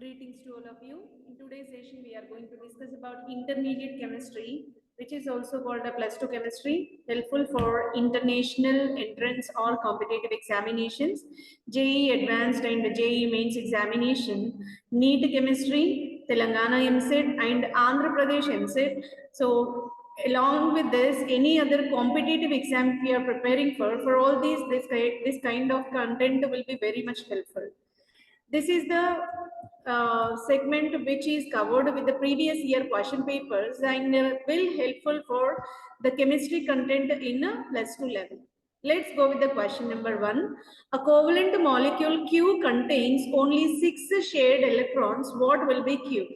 Greetings to all of you. In today's session, we are going to discuss about intermediate chemistry, which is also called a plus 2 chemistry, helpful for international entrance or competitive examinations, JEE Advanced and JEE Mains examination, NEET chemistry, Telangana EAMCET and Andhra Pradesh EAMCET. So along with this, any other competitive exam we are preparing for all these, this kind of content will be very much helpful. This is the segment which is covered with the previous year question papers and will helpful for the chemistry content in a plus 2 level. Let's go with the question number 1. A covalent molecule Q contains only 6 shared electrons. What will be Q?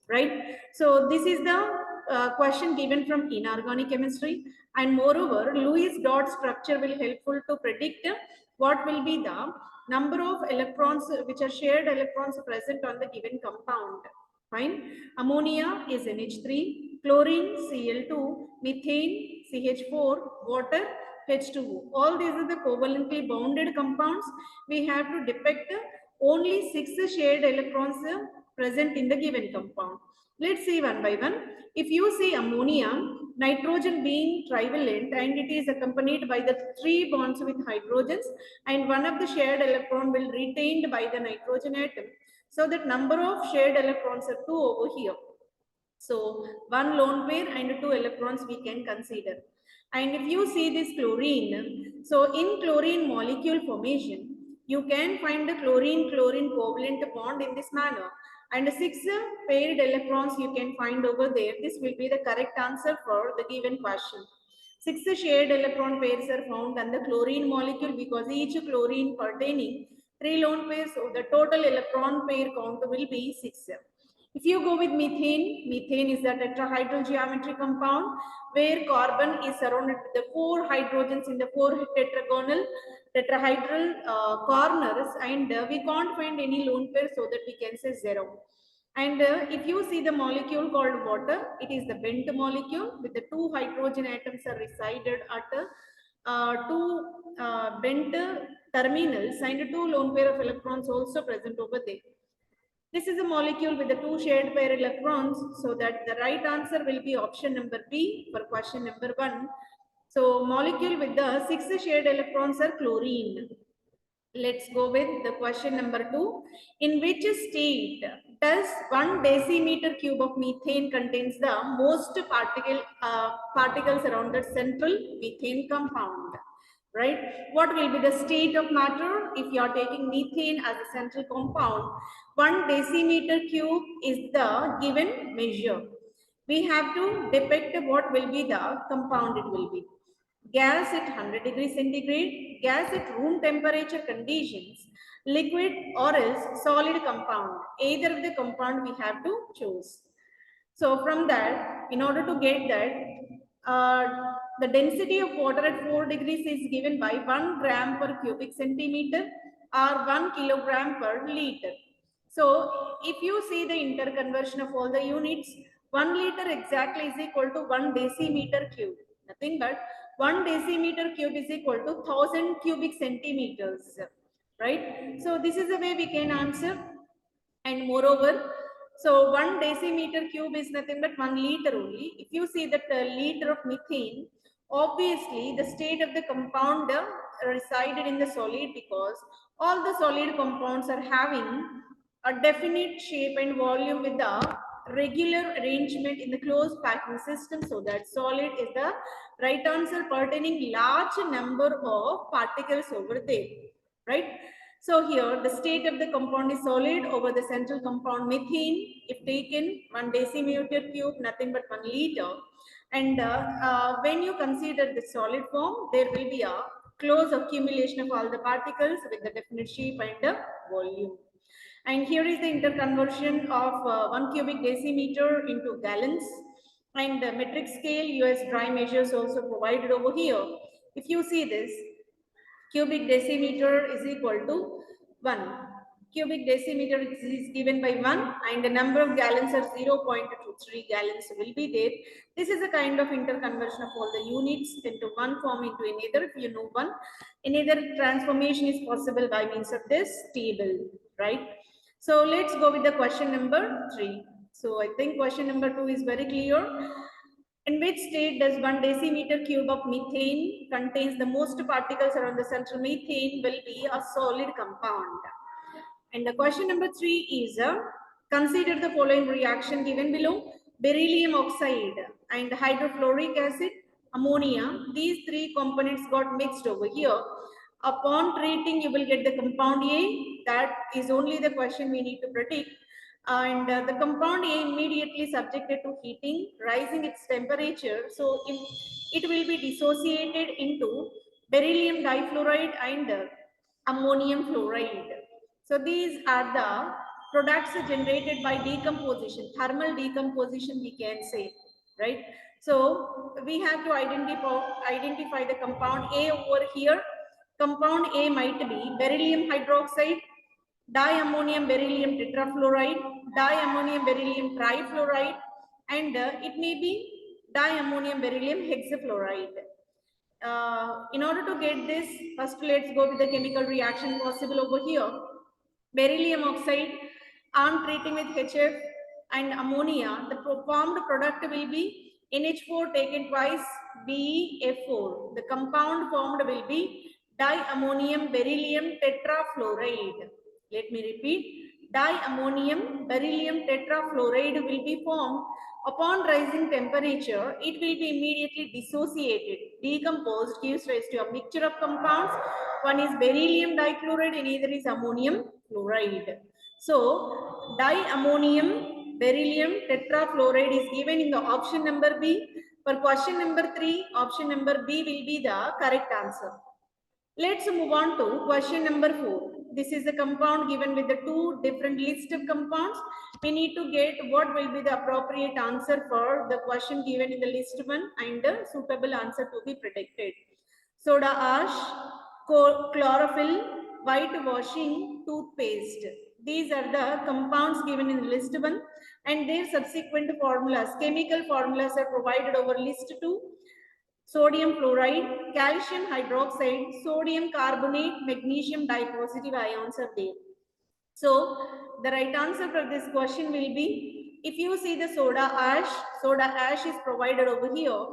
Right? So this is the question given from inorganic chemistry, and moreover Lewis dot structure will helpful to predict what will be the number of electrons which are shared electrons present on the given compound. Fine. Ammonia is NH3, chlorine Cl2, methane CH4, water H2O. All these are the covalently bounded compounds. We have to depict only 6 shared electrons present in the given compound. Let's see one by one. If you see ammonia, nitrogen being trivalent and it is accompanied by the 3 bonds with hydrogens, and one of the shared electron will retained by the nitrogen atom. So that number of shared electrons are 2 over here. So 1 lone pair and 2 electrons we can consider. And if you see this chlorine, so in chlorine molecule formation, you can find the chlorine-chlorine covalent bond in this manner. And 6 paired electrons you can find over there. This will be the correct answer for the given question. 6 shared electron pairs are found on the chlorine molecule because each chlorine containing 3 lone pairs, so the total electron pair count will be 6. If you go with methane, methane is the tetrahedral geometry compound where carbon is surrounded with the 4 hydrogens in the 4 tetrahedral corners, and we can't find any lone pair, so that we can say 0. And if you see the molecule called water, it is the bent molecule with the 2 hydrogen atoms are resided at 2 bent terminals and 2 lone pair of electrons also present over there. This is a molecule with the 2 shared pair electrons, so that the right answer will be option number B for question number 1. So molecule with the 6 shared electrons are chlorine. Let's go with the question number 2. In which state does 1 decimeter cube of methane contains the most particles around the central methane compound? Right? What will be the state of matter if you are taking methane as a central compound? 1 decimeter cube is the given measure. We have to depict what will be the compound it will be. Gas at 100 degrees centigrade, gas at room temperature conditions, liquid or else solid compound. Either of the compound we have to choose. So from that, in order to get that, the density of water at 4 degrees is given by 1 gram per cubic centimeter or 1 kilogram per liter. So if you see the interconversion of all the units, 1 liter exactly is equal to 1 decimeter cube. Nothing but 1 decimeter cube is equal to 1000 cubic centimeters. Right? So this is the way we can answer. And moreover, so 1 decimeter cube is nothing but 1 liter only. If you see that liter of methane, obviously the state of the compound resided in the solid, because all the solid compounds are having a definite shape and volume with the regular arrangement in the closed packing system, so that solid is the right answer pertaining large number of particles over there, right? So here the state of the compound is solid over the central compound methane. If taken 1 decimeter cube, nothing but 1 liter. And when you consider the solid form, there will be a close accumulation of all the particles with the definite shape and volume. And here is the interconversion of 1 cubic decimeter into gallons. And the metric scale US dry measures also provided over here. If you see this, cubic decimeter is equal to 1. Cubic decimeter is given by 1 and the number of gallons are 0.23 gallons will be there. This is a kind of interconversion of all the units into one form into another. If you know one, another transformation is possible by means of this table, right? So let's go with the question number 3. So I think question number 2 is very clear. In which state does 1 decimeter cube of methane contains the most particles around the central? Methane will be a solid compound. And the question number 3 is, consider the following reaction given below. Beryllium oxide and hydrofluoric acid, ammonia. These three components got mixed over here. Upon treating, you will get the compound A. That is only the question we need to predict. And the compound A immediately subjected to heating, rising its temperature. So it will be dissociated into beryllium difluoride and ammonium fluoride. So these are the products generated by decomposition, thermal decomposition we can say, right? So we have to identify the compound A over here. Compound A might be beryllium hydroxide, diammonium beryllium tetrafluoride, diammonium beryllium trifluoride, and it may be diammonium beryllium hexafluoride. In order to get this, first let's go with the chemical reaction possible over here. Beryllium oxide, on treating with HF and ammonia, the formed product will be NH4 taken twice, BeF4. The compound formed will be diammonium beryllium tetrafluoride. Let me repeat. Diammonium beryllium tetrafluoride will be formed. Upon rising temperature, it will be immediately dissociated, decomposed, gives rise to a mixture of compounds. One is beryllium dichloride and either is ammonium fluoride. So, diammonium beryllium tetrafluoride is given in the option number B. For question number 3, option number B will be the correct answer. Let's move on to question number 4. This is the compound given with the two different list of compounds. We need to get what will be the appropriate answer for the question given in the list 1 and the suitable answer to be predicted. Soda ash, chlorophyll, whitewashing, toothpaste. These are the compounds given in list 1 and their subsequent formulas. Chemical formulas are provided over list 2. Sodium fluoride, calcium hydroxide, sodium carbonate, magnesium dipositive ions are there. So the right answer for this question will be, if you see the soda ash is provided over here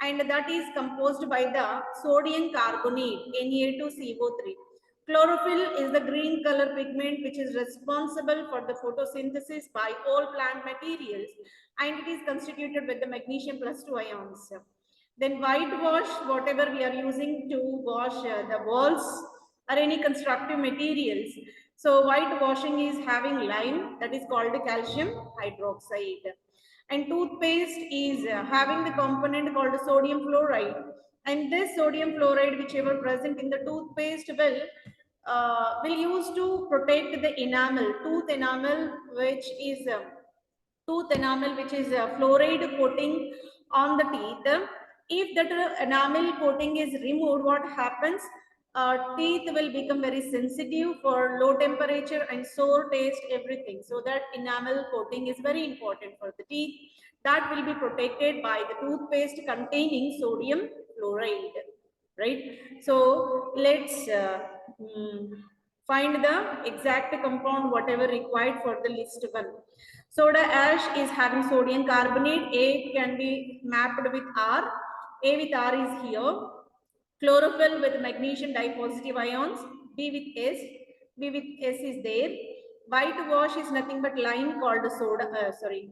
and that is composed by the sodium carbonate, Na2CO3. Chlorophyll is the green color pigment which is responsible for the photosynthesis by all plant materials and it is constituted with the magnesium plus 2 ions. Then whitewash, whatever we are using to wash the walls or any constructive materials. So whitewashing is having lime, that is called calcium hydroxide. And toothpaste is having the component called sodium fluoride. And this sodium fluoride, whichever present in the toothpaste, will use to protect the enamel, tooth enamel, which is fluoride coating on the teeth. If that enamel coating is removed, what happens? Teeth will become very sensitive for low temperature and sour taste, everything. So that enamel coating is very important for the teeth. That will be protected by the toothpaste containing sodium fluoride, right? So let's find the exact compound, whatever required for the list 1. Soda ash is having sodium carbonate. A can be mapped with R. A with R is here. Chlorophyll with magnesium dipositive ions. B with S. B with S is there. Whitewash is nothing but lime called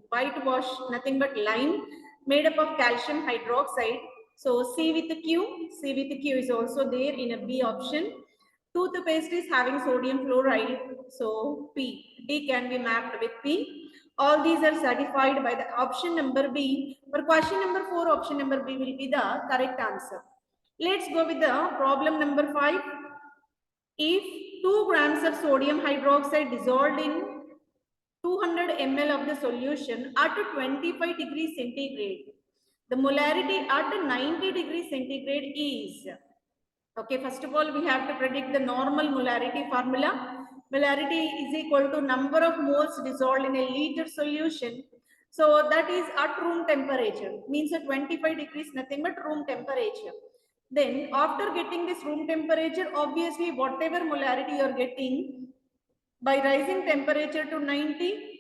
whitewash nothing but lime made up of calcium hydroxide. So C with the Q. C with the Q is also there in a B option. Toothpaste is having sodium fluoride. So P. D can be mapped with P. All these are certified by the option number B. For question number 4, option number B will be the correct answer. Let's go with the problem number 5. If 2 grams of sodium hydroxide dissolved in 200 ml of the solution at 25 degrees centigrade, the molarity at 90 degrees centigrade is, okay, first of all, we have to predict the normal molarity formula. Molarity is equal to number of moles dissolved in a liter solution. So that is at room temperature, means at 25 degrees, nothing but room temperature. Then after getting this room temperature, obviously whatever molarity you are getting, By rising temperature to 90,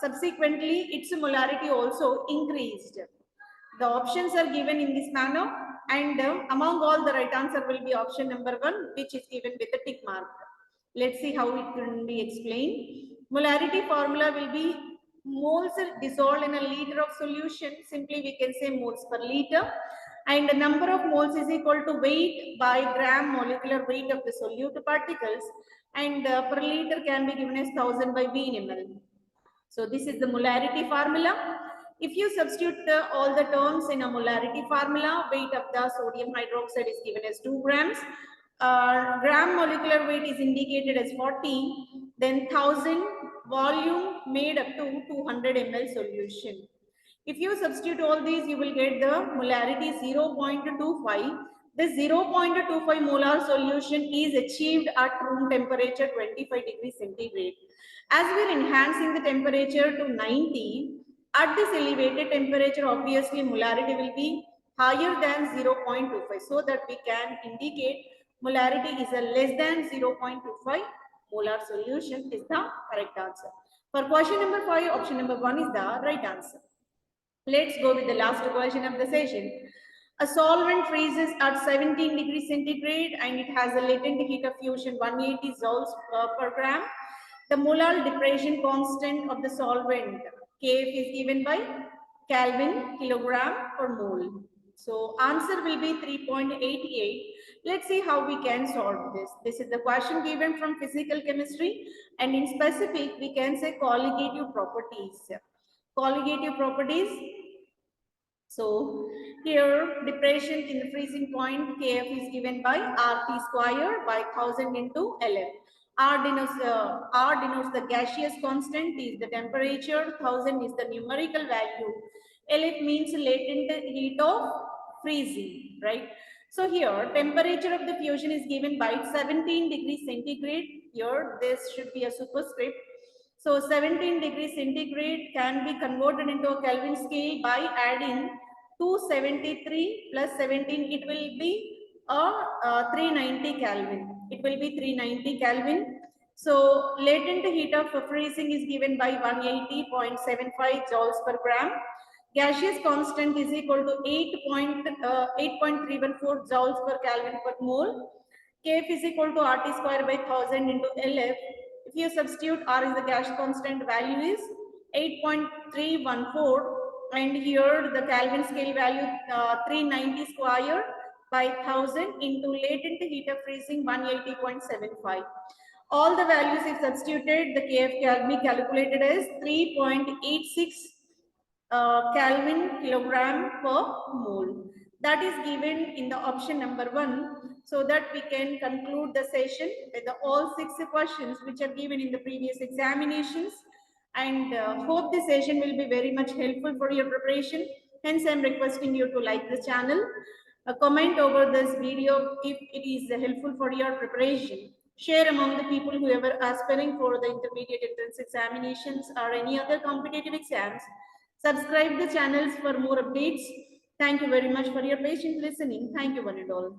subsequently its molarity also increased. The options are given in this manner, and among all the right answer will be option number 1, which is given with a tick mark. Let's see how it can be explained. Molarity formula will be moles dissolved in a liter of solution. Simply we can say moles per liter. And the number of moles is equal to weight by gram molecular weight of the solute particles. And per liter can be given as 1000 by V in ml. So this is the molarity formula. If you substitute all the terms in a molarity formula, weight of the sodium hydroxide is given as 2 grams. Gram molecular weight is indicated as 40. Then 1000 volume made up to 200 ml solution. If you substitute all these, you will get the molarity 0.25. The 0.25 molar solution is achieved at room temperature 25 degrees centigrade. As we are enhancing the temperature to 90, at this elevated temperature, obviously molarity will be higher than 0.25, so that we can indicate molarity is a less than 0.25 molar solution is the correct answer. For question number 5, option number 1 is the right answer. Let's go with the last question of the session. A solvent freezes at 17 degrees centigrade and it has a latent heat of fusion 180 joules per gram. The molar depression constant of the solvent Kf is given by Kelvin kilogram per mole. So answer will be 3.88. Let's see how we can solve this. This is the question given from physical chemistry, and in specific we can say colligative properties. Colligative properties. So here depression in the freezing point Kf is given by RT square by 1000 into Lf. R denotes the gaseous constant, is the temperature, 1000 is the numerical value. Lf means latent heat of freezing, right? So here temperature of the fusion is given by 17 degrees centigrade. Here this should be a superscript. So 17 degrees centigrade can be converted into a Kelvin scale by adding 273 plus 17. It will be a 390 Kelvin. It will be 390 Kelvin. So latent heat of freezing is given by 180.75 joules per gram. Gaseous constant is equal to 8.314 joules per Kelvin per mole. Kf is equal to RT square by 1000 into Lf. If you substitute R is the gas constant, value is 8.314, and here the Kelvin scale value 390 square by 1000 into latent heat of freezing 180.75. All the values if substituted, the Kf can be calculated as 3.86 Kelvin kilogram per mole. That is given in the option number 1, so that we can conclude the session with the all 6 questions which are given in the previous examinations, and hope this session will be very much helpful for your preparation. Hence I am requesting you to like the channel, comment over this video if it is helpful for your preparation, share among the people who are aspiring for the intermediate entrance examinations or any other competitive exams. Subscribe the channels for more updates. Thank you very much for your patient listening. Thank you one and all.